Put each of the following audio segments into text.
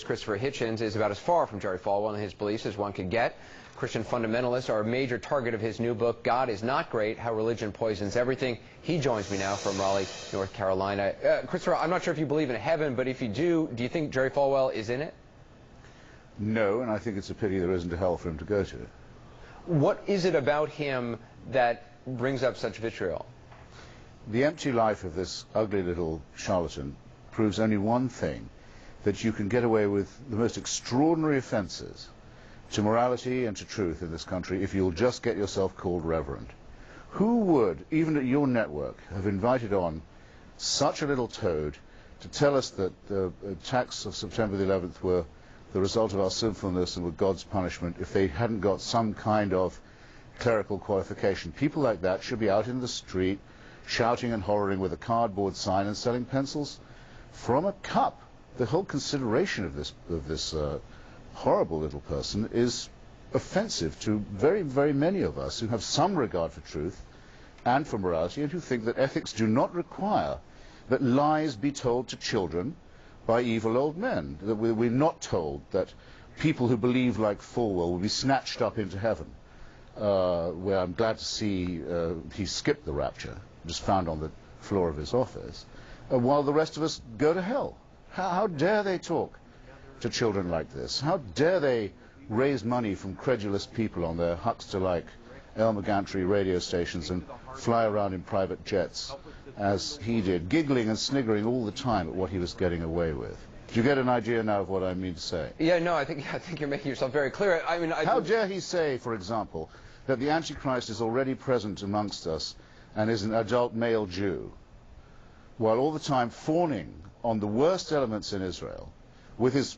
Christopher Hitchens is about as far from Jerry Falwell and his beliefs as one could get. Christian fundamentalists are a major target of his new book, God is Not Great, How Religion Poisons Everything. He joins me now from Raleigh, North Carolina. Christopher, I'm not sure if you believe in heaven, but if you do you think Jerry Falwell is in it? No, and I think it's a pity there isn't a hell for him to go to. What is it about him that brings up such vitriol? The empty life of this ugly little charlatan proves only one thing, that you can get away with the most extraordinary offenses to morality and to truth in this country if you'll just get yourself called reverend. Who would, even at your network, have invited on such a little toad to tell us that the attacks of September the 11th were the result of our sinfulness and were God's punishment if they hadn't got some kind of clerical qualification? People like that should be out in the street shouting and hollering with a cardboard sign and selling pencils from a cup. The whole consideration of this horrible little person is offensive to very, very many of us who have some regard for truth and for morality and who think that ethics do not require that lies be told to children by evil old men. That we're not told that people who believe like Fallwell will be snatched up into heaven, where I'm glad to see he skipped the rapture, just found on the floor of his office, while the rest of us go to hell. How dare they talk to children like this? How dare they raise money from credulous people on their huckster-like Elmer Gantry radio stations and fly around in private jets as he did, giggling and sniggering all the time at what he was getting away with? Do you get an idea now of what I mean to say? Yeah, no, I think you're making yourself very clear. I mean, how dare he say, for example, that the Antichrist is already present amongst us and is an adult male Jew, while all the time fawning on the worst elements in Israel, with his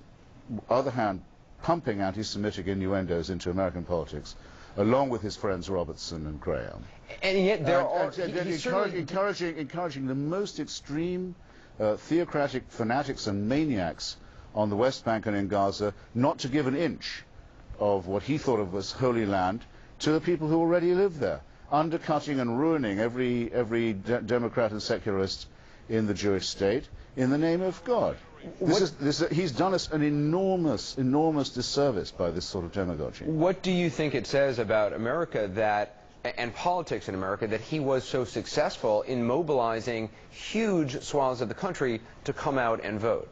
other hand pumping anti-Semitic innuendos into American politics, along with his friends Robertson and Graham. And yet there are... encouraging the most extreme theocratic fanatics and maniacs on the West Bank and in Gaza not to give an inch of what he thought of as Holy Land to the people who already live there, undercutting and ruining every Democrat and secularist in the Jewish state in the name of God. He's done us an enormous, enormous disservice by this sort of demagogy. What do you think it says about America that, and politics in America, that he was so successful in mobilizing huge swaths of the country to come out and vote?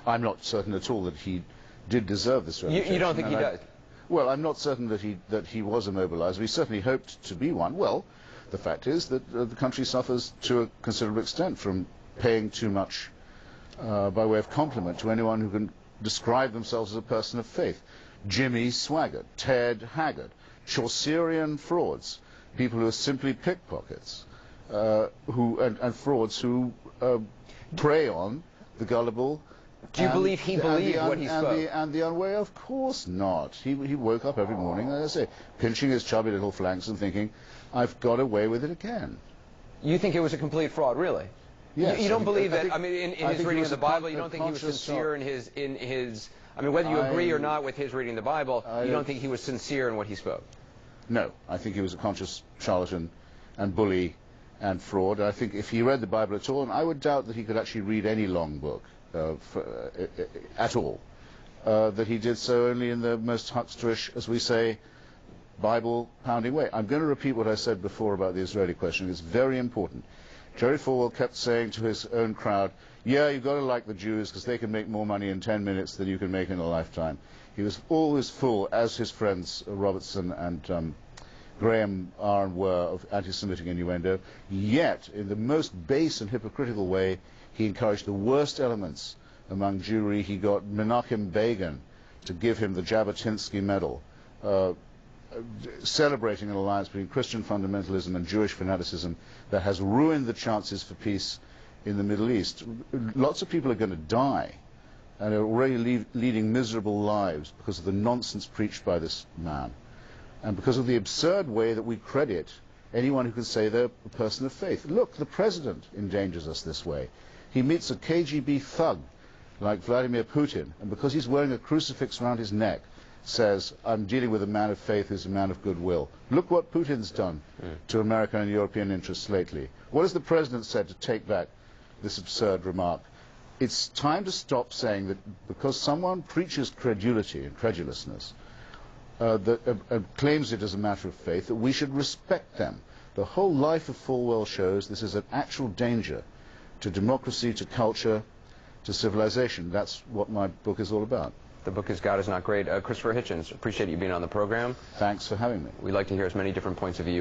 I'm not certain at all that he did deserve this reputation. You don't think he does? Well, I'm not certain that he was a mobilizer. We certainly hoped to be one. Well, the fact is that the country suffers to a considerable extent from paying too much by way of compliment to anyone who can describe themselves as a person of faith. Jimmy Swaggart, Ted Haggard, Chaucerian frauds, people who are simply pickpockets, and frauds who prey on the gullible. Do you believe he believed what he spoke? And the unwary? Of course not. He woke up every morning, as I say, pinching his chubby little flanks and thinking, I've got away with it again. You think it was a complete fraud, really? Yes. You don't believe that, I mean, in his reading of the Bible, you don't think he was sincere in his, I mean, whether you agree or not with his reading of the Bible, you don't think he was sincere in what he spoke? No. I think he was a conscious charlatan and bully and fraud. I think if he read the Bible at all, and I would doubt that he could actually read any long book at all, that he did so only in the most hucksterish, as we say, Bible-pounding way. I'm going to repeat what I said before about the Israeli question. It's very important. Jerry Falwell kept saying to his own crowd, yeah, you've got to like the Jews because they can make more money in 10 minutes than you can make in a lifetime. He was always full, as his friends Robertson and Graham are and were, of anti-Semitic innuendo, yet in the most base and hypocritical way he encouraged the worst elements among Jewry. He got Menachem Begin to give him the Jabotinsky Medal, celebrating an alliance between Christian fundamentalism and Jewish fanaticism that has ruined the chances for peace in the Middle East. Lots of people are going to die and are already leading miserable lives because of the nonsense preached by this man and because of the absurd way that we credit anyone who can say they're a person of faith. Look, the president endangers us this way. He meets a KGB thug like Vladimir Putin, and because he's wearing a crucifix around his neck, says, I'm dealing with a man of faith who's a man of goodwill. Look what Putin's done to American and European interests lately. What has the president said to take back this absurd remark? It's time to stop saying that because someone preaches credulity and credulousness, claims it as a matter of faith, that we should respect them. The whole life of Fallwell shows this is an actual danger to democracy, to culture, to civilization. That's what my book is all about. The book is God is Not Great. Christopher Hitchens, appreciate you being on the program. Thanks for having me. We'd like to hear as many different points of view